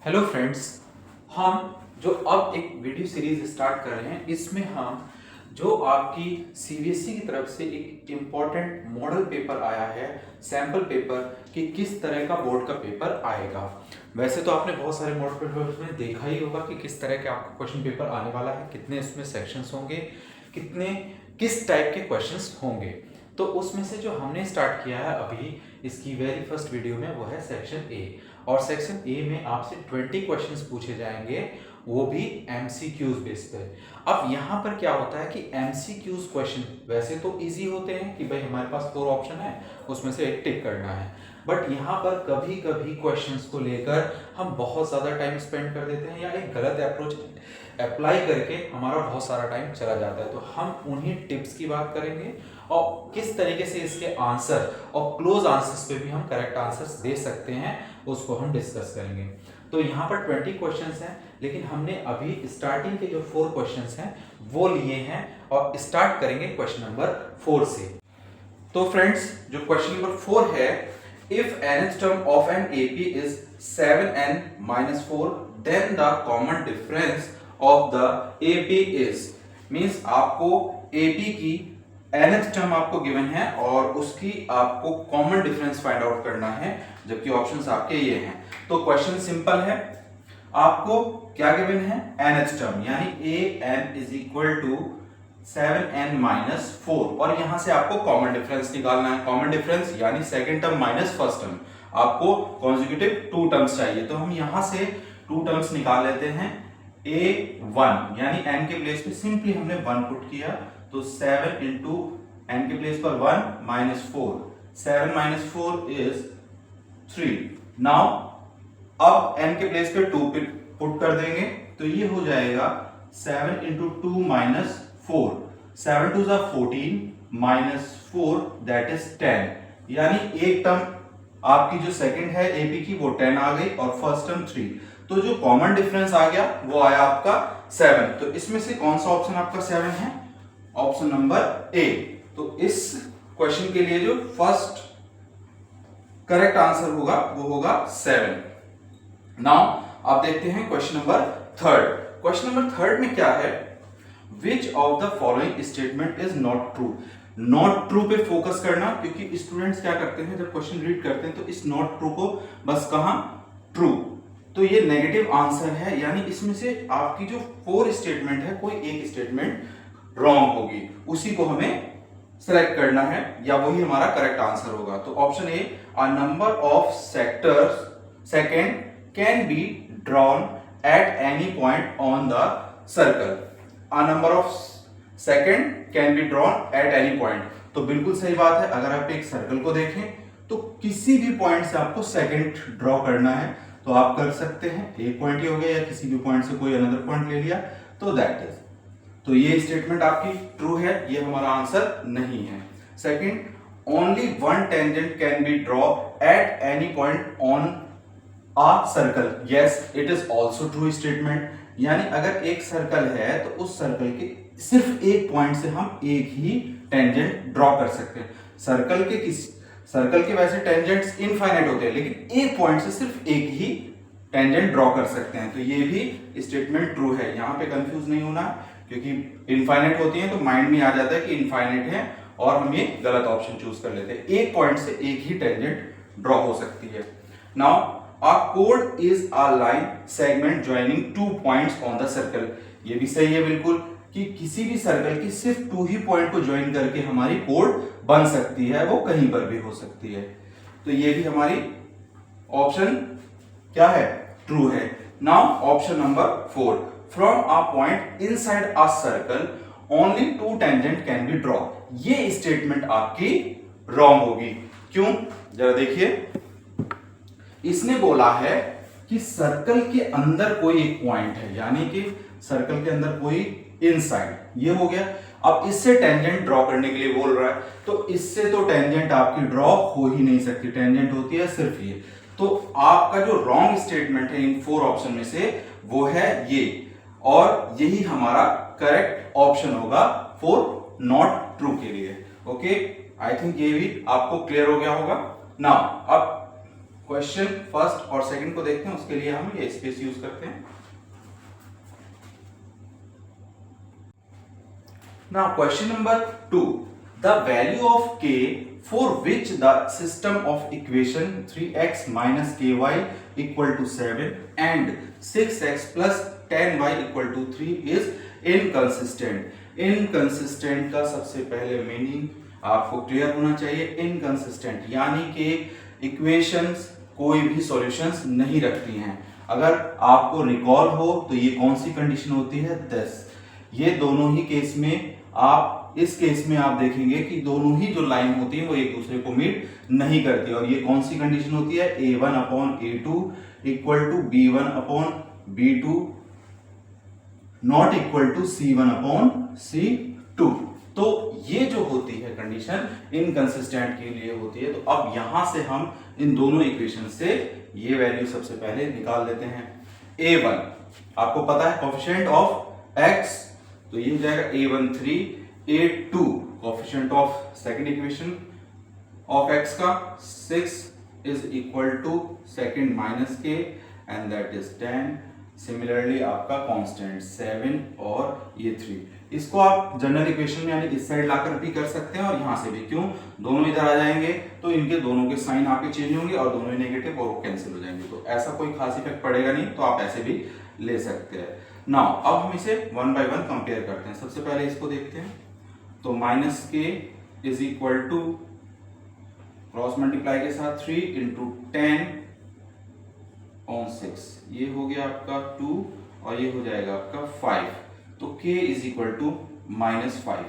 Hello friends, हम जो अब एक वीडियो सीरीज स्टार्ट कर रहे हैं, इसमें हम जो आपकी सीबीएसई की तरफ से एक इम्पॉर्टेंट मॉडल पेपर आया है, सैम्पल पेपर, कि किस तरह का बोर्ड का पेपर आएगा। वैसे तो आपने बहुत सारे मॉडल पेपर्स में देखा ही होगा कि किस तरह के आपका क्वेश्चन पेपर आने वाला है, कितने इसमें सेक्शंस होंगे, कितने किस टाइप के क्वेश्चंस होंगे। तो उसमें से जो हमने स्टार्ट किया है अभी इसकी वेरी फर्स्ट वीडियो में, वो है सेक्शन ए। और सेक्शन ए में आपसे 20 क्वेश्चंस पूछे जाएंगे, वो भी एमसीक्यूज बेस पे। अब यहाँ पर क्या होता है कि एमसीक्यूज क्वेश्चन वैसे तो इजी होते हैं कि भाई हमारे पास 4 ऑप्शन है, उसमें से एक टिक करना है। बट यहाँ पर कभी कभी क्वेश्चंस को लेकर हम बहुत ज़्यादा टाइम स्पेंड कर देते हैं, या एक गलत अप्रोच अप्लाई करके हमारा बहुत सारा टाइम चला जाता है। तो हम उन्हीं टिप्स की बात करेंगे और किस तरीके से इसके आंसर और क्लोज आंसर्स पे भी हम करेक्ट आंसर्स दे सकते हैं, उसको हम डिस्कस करेंगे। तो यहाँ पर 20 क्वेश्चंस हैं, लेकिन हमने अभी स्टार्टिंग के जो 4 क्वेश्चंस हैं वो लिए हैं और स्टार्ट करेंगे क्वेश्चन नंबर 4 से। तो फ्रेंड्स, जो क्वेश्चन नंबर 4 है, if nth term of an AP is 7n-4, then the common difference of the AP is, means आपको AP की nth टर्म आपको गिवन है और उसकी आपको कॉमन डिफरेंस फाइंड आउट करना है, जबकि ऑप्शंस आपके ये हैं। तो क्वेश्चन सिंपल है, आपको क्या गिवन है, nth टर्म, यानी an is equal to 7n-4, और यहां से आपको कॉमन डिफरेंस निकालना है। कॉमन डिफरेंस यानी second term minus first term, आपको कॉन्जिक्यूटिव 2 टर्म्स चाहिए। तो हम यहां से 2 टर्म्स निकाल लेते हैं। a1 यानी n के प्लेस पे सिंपली हमने 1 पुट किया, तो 7 इंटू n के प्लेस पर 1 माइनस 4, 7 माइनस 4 इज 3। नाउ अब n के प्लेस पे 2 पुट कर देंगे, तो ये हो जाएगा 7 इंटू 2 माइनस 4, 7 टू जा 14 माइनस 4 दैट इज 10, यानी एक टर्म आपकी जो सेकंड है एपी की वो 10 आ गई और फर्स्ट टर्म 3। तो जो कॉमन डिफरेंस आ गया वो आया आपका 7। तो इसमें से कौन सा ऑप्शन आपका 7 है, ऑप्शन नंबर ए। तो इस क्वेश्चन के लिए जो फर्स्ट करेक्ट आंसर होगा वो होगा 7। नाउ आप देखते हैं क्वेश्चन नंबर 3। क्वेश्चन नंबर 3 में क्या है, which of the following statement is not true. Not true पे फोकस करना, क्योंकि स्टूडेंट्स क्या करते हैं जब क्वेश्चन रीड करते हैं तो इस नॉट ट्रू को बस कहां ट्रू, तो ये नेगेटिव आंसर है, यानी इसमें से आपकी जो 4 स्टेटमेंट है कोई एक स्टेटमेंट रॉन्ग होगी, उसी को हमें सेलेक्ट करना है या वही हमारा करेक्ट आंसर होगा। तो option A, a number of sectors second can be drawn at any point on the circle. A number of second can be drawn at any point, तो बिल्कुल सही बात है। अगर आप एक सर्कल को देखें तो किसी भी पॉइंट से आपको सेकंड ड्रॉ करना है तो आप कर सकते हैं, एक पॉइंट ही हो गया या किसी भी पॉइंट से कोई अनदर पॉइंट ले लिया, तो दैट इज, तो ये स्टेटमेंट आपकी ट्रू है, ये हमारा आंसर नहीं है। Second, only one tangent can be draw at any point on a circle, yes it is also true statement, यानी अगर एक सर्कल है तो उस सर्कल के सिर्फ एक पॉइंट से हम एक ही टेंजेंट ड्रॉ कर सकते हैं। सर्कल के वैसे टेंजेंट्स इनफाइनाइट होते हैं, लेकिन एक पॉइंट से सिर्फ एक ही टेंजेंट ड्रॉ कर सकते हैं, तो ये भी स्टेटमेंट ट्रू है। यहां पे कंफ्यूज नहीं होना, क्योंकि इनफाइनाइट होती है तो माइंड में आ जाता है कि इनफाइनाइट है और हम ये गलत ऑप्शन चूज कर लेते हैं। एक पॉइंट से एक ही टेंजेंट ड्रॉ हो सकती है। Now a code is a line segment joining 2 points on the circle, ये भी सही है बिल्कुल, कि किसी भी सर्कल की सिर्फ 2 ही पॉइंट को ज्वाइन करके हमारी कोड बन सकती है, वो कहीं पर भी हो सकती है। तो ये भी हमारी ऑप्शन क्या है, ट्रू है। Now option number 4, from a point inside a circle only 2 tangent can be draw, ये स्टेटमेंट आपकी रॉन्ग होगी। क्यों, जरा देखिए, इसने बोला है कि सर्कल के अंदर कोई एक पॉइंट है, यानी कि सर्कल के अंदर कोई इनसाइड, ये हो गया। अब इससे टेंजेंट ड्रॉ करने के लिए बोल रहा है, तो इससे तो टेंजेंट आपकी ड्रॉ हो ही नहीं सकती, टेंजेंट होती है सिर्फ ये। तो आपका जो रॉन्ग स्टेटमेंट है इन 4 ऑप्शन में से वो है ये, और यही हमारा करेक्ट ऑप्शन होगा फॉर नॉट ट्रू के लिए। ओके, आई थिंक ये भी आपको क्लियर हो गया होगा। नाउ अब क्वेश्चन फर्स्ट और सेकंड को देखते हैं, उसके लिए हम ये स्पेस यूज करते हैं। Now question number 2, the value of k for which the system of equation 3x minus ky equal to 7 and 6x plus 10y equal to 3 is inconsistent। inconsistent का सबसे पहले मीनिंग आपको क्लियर होना चाहिए। inconsistent यानी कि इक्वेशंस कोई भी सॉल्यूशंस नहीं रखती हैं। अगर आपको रिकॉल हो तो ये कौन सी कंडीशन होती है, 10। ये दोनों ही केस में आप इस केस में आप देखेंगे कि दोनों ही जो लाइन होती है वो एक दूसरे को मीट नहीं करती, और ये कौन सी कंडीशन होती है, a1/a2 equal to b1/b2 not equal to c1/c2। तो ये जो होती है कंडीशन इनकंसिस्टेंट के लिए होती है। तो अब यहां से हम इन दोनों इक्वेशन से ये वैल्यू सबसे पहले निकाल लेते हैं। a1 आपको पता है कोएफिशिएंट ऑफ x, तो ये हो जाएगा a1 3, a2 coefficient of second equation of x का 6 is equal to second minus k and that is 10। Similarly आपका कांस्टेंट 7 और ये 3। इसको आप जनरल इक्वेशन में यानी इस साइड लाकर भी कर सकते हैं और यहां से भी। क्यों, दोनों इधर आ जाएंगे तो इनके दोनों के साइन आपके चेंज होंगे और दोनों ही नेगेटिव और वो कैंसिल हो जाएंगे, तो ऐसा कोई खास इफेक्ट पड़ेगा नहीं, तो आप ऐसे भी ले सकते हैं। नाउ अब हम इसे वन बाय वन कंपेयर करते हैं। सबसे पहले इसको देखते हैं, तो minus K is equal to cross multiply के साथ 3 इंटू 10 ऑन 6, ये हो गया आपका 2 और ये हो जाएगा आपका 5। तो k इज इक्वल टू -5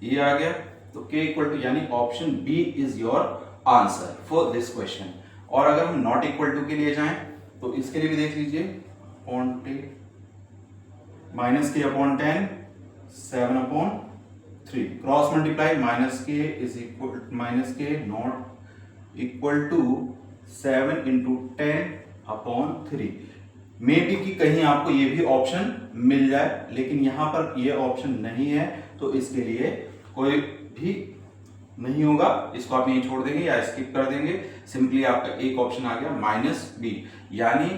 ये आ गया। तो k इक्वल टू यानी option B is your answer for this question. और अगर हम नॉट इक्वल टू के लिए जाएं तो इसके लिए भी देख लीजिए, -k/10 7/3 cross multiply -k is equal -k not equal to 7 into 10/3। Maybe कि कहीं आपको ये भी ऑप्शन मिल जाए, लेकिन यहां पर ये ऑप्शन नहीं है, तो इसके लिए कोई भी नहीं होगा, इसको आप यहीं छोड़ देंगे या स्किप कर देंगे। सिंपली आपका एक ऑप्शन आ गया -b, यानी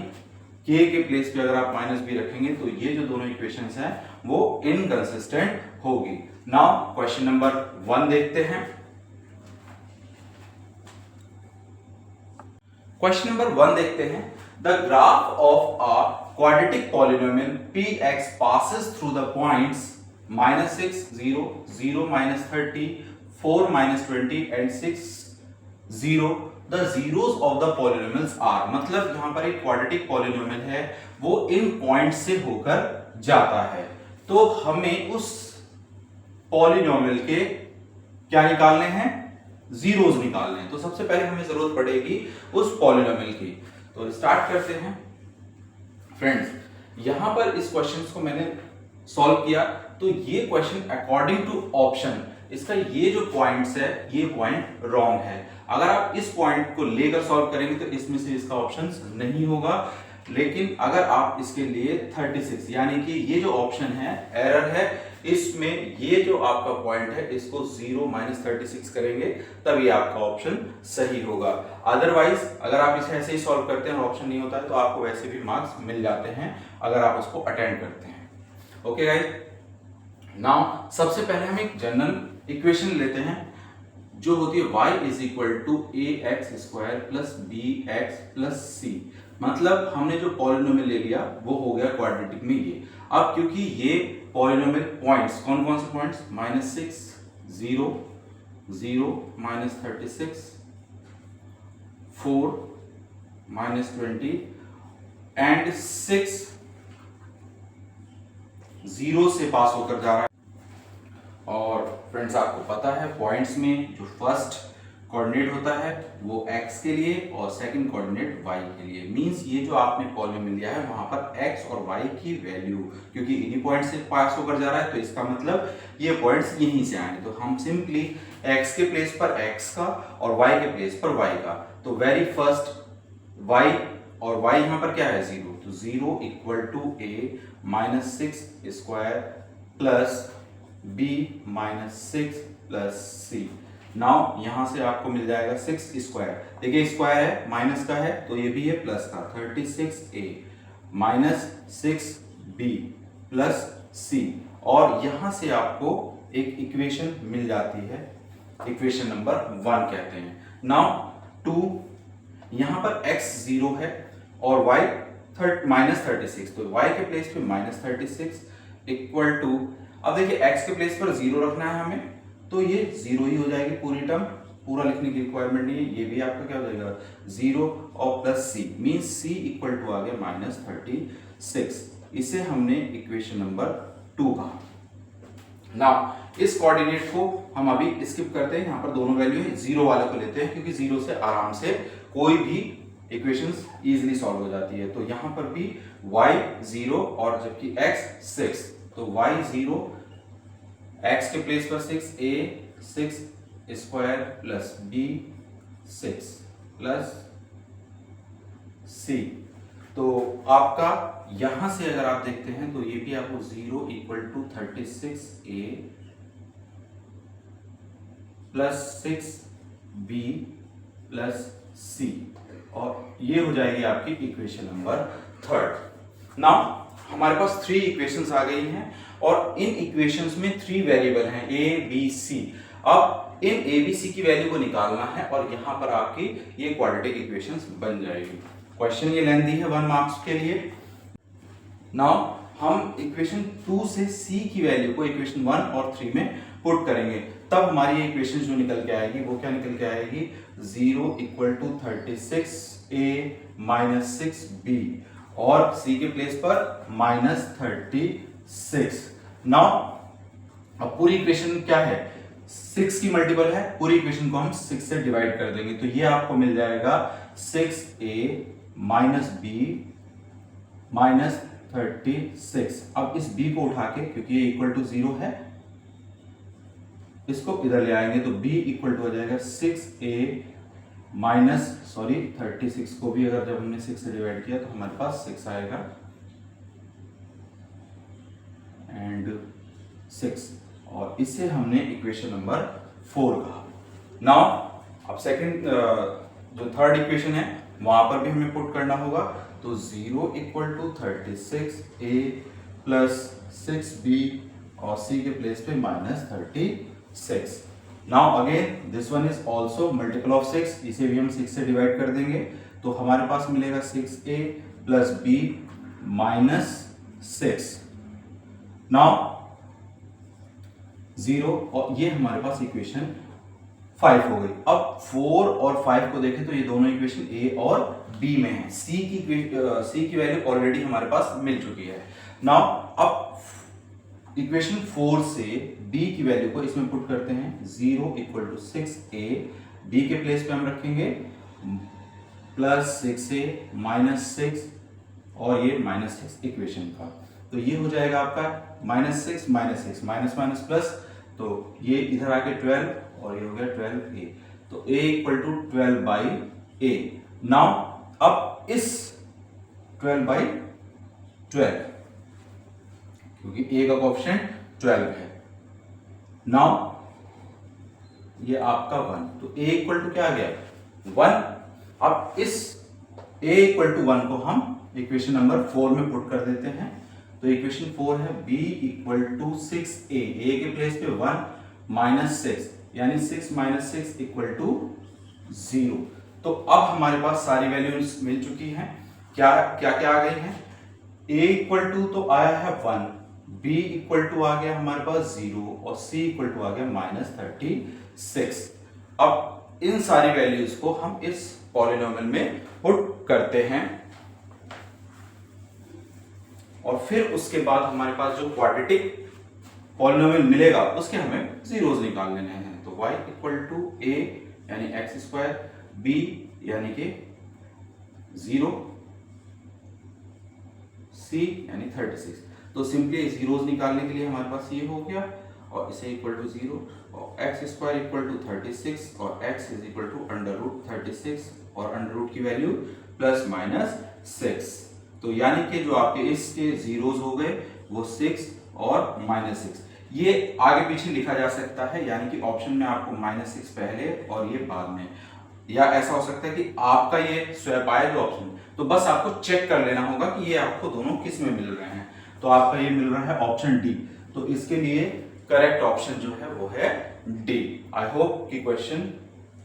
k के प्लेस पे अगर आप -b रखेंगे तो ये जो दोनों इक्वेशंस हैं वो इनकंसिस्टेंट होगी। नाउ क्वेश्चन नंबर 1 देखते हैं। क्वेश्चन नंबर 1 देखते हैं, the graph of a quadratic polynomial px passes through the points -6 0 0 -30 4 -20 and 6 0। the zeros of the polynomials are, मतलब यहां पर एक quadratic polynomial है वो इन पॉइंट से होकर जाता है, तो हमें उस पॉलिनोमियल के क्या निकालने हैं, जीरोस निकालने हैं। तो सबसे पहले हमें जरूरत पड़ेगी उस पॉलिनोमियल की। तो स्टार्ट करते हैं फ्रेंड्स। यहां पर इस क्वेश्चन को मैंने सॉल्व किया, तो ये क्वेश्चन अकॉर्डिंग टू ऑप्शन इसका ये जो पॉइंट्स है ये पॉइंट रॉन्ग है। अगर आप इस पॉइंट को लेकर सॉल्व करेंगे तो इसमें से इसका ऑप्शन नहीं होगा, लेकिन अगर आप इसके लिए 36 यानी कि ये जो ऑप्शन है एरर है, इसमें ये जो आपका पॉइंट है इसको 0 -36 करेंगे तभी आपका ऑप्शन सही होगा। अदरवाइज अगर आप इसे ऐसे ही सॉल्व करते हैं और ऑप्शन नहीं होता है तो आपको वैसे भी मार्क्स मिल जाते हैं अगर आप उसको अटेंड करते हैं। ओके गाइस, नाउ सबसे पहले हम एक जनरल इक्वेशन लेते हैं जो होती है y is equal to ax² plus bx plus c। मतलब हमने जो पॉलिनोमियल ले लिया वो हो गया क्वाड्रेटिक में ये। अब क्योंकि ये पॉलिनोमियल पॉइंट्स कौन कौन से पॉइंट्स, -6 0 0 -36 4 -20 एंड 6 0 से पास होकर जा रहा है। और फ्रेंड्स आपको पता है पॉइंट्स में जो फर्स्ट कोऑर्डिनेट होता है वो x के लिए और सेकंड कोऑर्डिनेट y के लिए। मींस ये जो आपने पॉलिनोमियल लिया है वहां पर x और y की वैल्यू क्योंकि इन्हीं पॉइंट से पास होकर जा रहा है तो इसका मतलब ये पॉइंट्स यहीं से आएंगे। तो हम सिंपली x के प्लेस पर x का और y के प्लेस पर y का, तो वेरी फर्स्ट y और y यहां पर क्या है 0, तो 0 equal to a -6² plus b -6 plus c। Now यहां से आपको मिल जाएगा 6 स्क्वायर, देखिए स्क्वायर है माइनस का है तो ये भी है प्लस का, 36a minus 6b plus c, और यहां से आपको एक इक्वेशन मिल जाती है, इक्वेशन नंबर 1 कहते हैं। नाउ 2, यहां पर x 0 है और y -36, तो y के प्लेस पे -36 इक्वल टू, अब देखिए x के प्लेस पर 0 रखना है हमें, तो ये 0 ही हो जाएगी पूरी टर्म, पूरा लिखने की रिक्वायरमेंट नहीं है, ये भी आपका क्या हो जाएगा 0 और plus c means c equal to आ गया -36, इसे हमने इक्वेशन नंबर 2 कहा। नाउ इस कोऑर्डिनेट को हम अभी स्किप करते हैं, यहाँ पर दोनों वैल्यू है, 0 वाले को लेते हैं क्योंकि 0 से आराम से कोई भी इक्वेशंस इजीली सॉल्व हो जाती है। तो यहाँ पर भी y 0 और जबकि x 6, तो y 0 x के प्लेस पर 6, a 6 square plus b 6 plus c, तो आपका यहां से अगर आप देखते हैं तो ये भी आपको 0 equal to 36a plus 6b plus c, और ये हो जाएगी आपकी इक्वेशन नंबर 3। नाउ हमारे पास 3 इक्वेशंस आ गई हैं और इन इक्वेशंस में 3 वेरिएबल हैं a b c। अब इन a b c की वैल्यू को निकालना है और यहां पर आपकी ये क्वाड्रेटिक इक्वेशंस बन जाएगी। क्वेश्चन ये लेंथी है 1 मार्क्स के लिए। नाउ हम इक्वेशन 2 से c की वैल्यू को इक्वेशन 1 और 3 में पुट करेंगे, तब हमारी ये इक्वेशन जो निकल के आएगी वो क्या निकल के आएगी, 0 equal to 36a minus 6b और c के प्लेस पर -36। नाउ अब पूरी इक्वेशन क्या है, 6 की मल्टीपल है, पूरी इक्वेशन को हम 6 से डिवाइड कर देंगे, तो ये आपको मिल जाएगा 6a माइनस b माइनस 36। अब इस b को उठा के, क्योंकि ये इक्वल टू 0 है, इसको इधर ले आएंगे तो b इक्वल टू हो जाएगा 6a माइनस 36 को भी अगर जब हमने 6 से डिवाइड किया तो हमारे पास 6 आएगा एंड 6, और इसे हमने इक्वेशन नंबर 4 कहा। नाउ अब सेकंड जो थर्ड इक्वेशन है वहां पर भी हमें पुट करना होगा, तो 0 equal to 36a plus 6b और c के प्लेस पे -36। Now again this one is also multiple of 6, इसे भी हम 6 से डिवाइड कर देंगे तो हमारे पास मिलेगा 6a plus b minus 6। Now 0 और ये हमारे पास इक्वेशन 5 हो गई। अब 4 और 5 को देखें तो ये दोनों इक्वेशन a और b में है, c की वैल्यू ऑलरेडी हमारे पास मिल चुकी है। नाउ अब इक्वेशन 4 से b की वैल्यू को इसमें पुट करते हैं, 0 इक्वल टू 6a, b के प्लेस पे हम रखेंगे प्लस 6a माइनस 6 और ये -6 इक्वेशन का, तो ये हो जाएगा आपका -6 माइनस माइनस प्लस, तो ये इधर आके 12 और ये हो गया 12a, तो a equal to 12/a। Now अब इस 12/12 क्योंकि a का कोएफिशिएंट 12 है, नाउ ये आपका 1, तो a इक्वल टू क्या आ गया 1। अब इस a इक्वल टू 1 को हम इक्वेशन नंबर 4 में पुट कर देते हैं, तो इक्वेशन 4 है b equal to 6a, a के प्लेस पे 1 माइनस 6, यानी 6 माइनस 6 इक्वल टू 0। तो अब हमारे पास सारी वैल्यूज मिल चुकी हैं, क्या क्या क्या आ गई हैं, a इक्वल टू तो आया है 1, b इक्वल टू आ गया हमारे पास 0 और c इक्वल टू आ गया -36। अब इन सारी वैल्यूज को हम इस पॉलिनोमियल में पुट करते हैं और फिर उसके बाद हमारे पास जो क्वाड्रेटिक पॉलिनोमियल मिलेगा उसके हमें जीरोस निकाल लेने हैं। तो y इक्वल टू a यानी x स्क्वायर, b यानी कि 0, c यानी 36। तो सिंपली जीरोस निकालने के लिए हमारे पास ये हो गया और इसे इक्वल टू 0 और x स्क्वायर इक्वल टू 36 और x इज इक्वल टू √36 और अंडर रूट की वैल्यू प्लस माइनस 6। तो यानी कि जो आपके इसके जीरोस हो गए वो 6 और -6, ये आगे पीछे लिखा जा सकता है, यानी कि ऑप्शन में आपको -6 पहले और ये बाद में, या ऐसा हो सकता है कि आपका ये स्वैप आए जो ऑप्शन, तो बस आपको चेक कर लेना होगा कि ये आपको दोनों किस में मिल रहे हैं। तो आपका ये मिल रहा है ऑप्शन डी, तो इसके लिए करेक्ट ऑप्शन जो है वो है डी। आई होप कि क्वेश्चन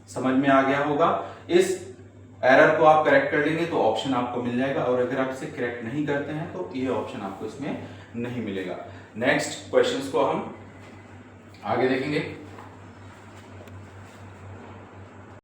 समझ में आ गया होगा। इस एरर को आप करेक्ट कर लेंगे तो ऑप्शन आपको मिल जाएगा, और अगर आप इसे करेक्ट नहीं करते हैं तो ये ऑप्शन आपको इसमें नहीं मिलेगा। नेक्स्ट क्वेश्चंस को हम आगे देखेंगे।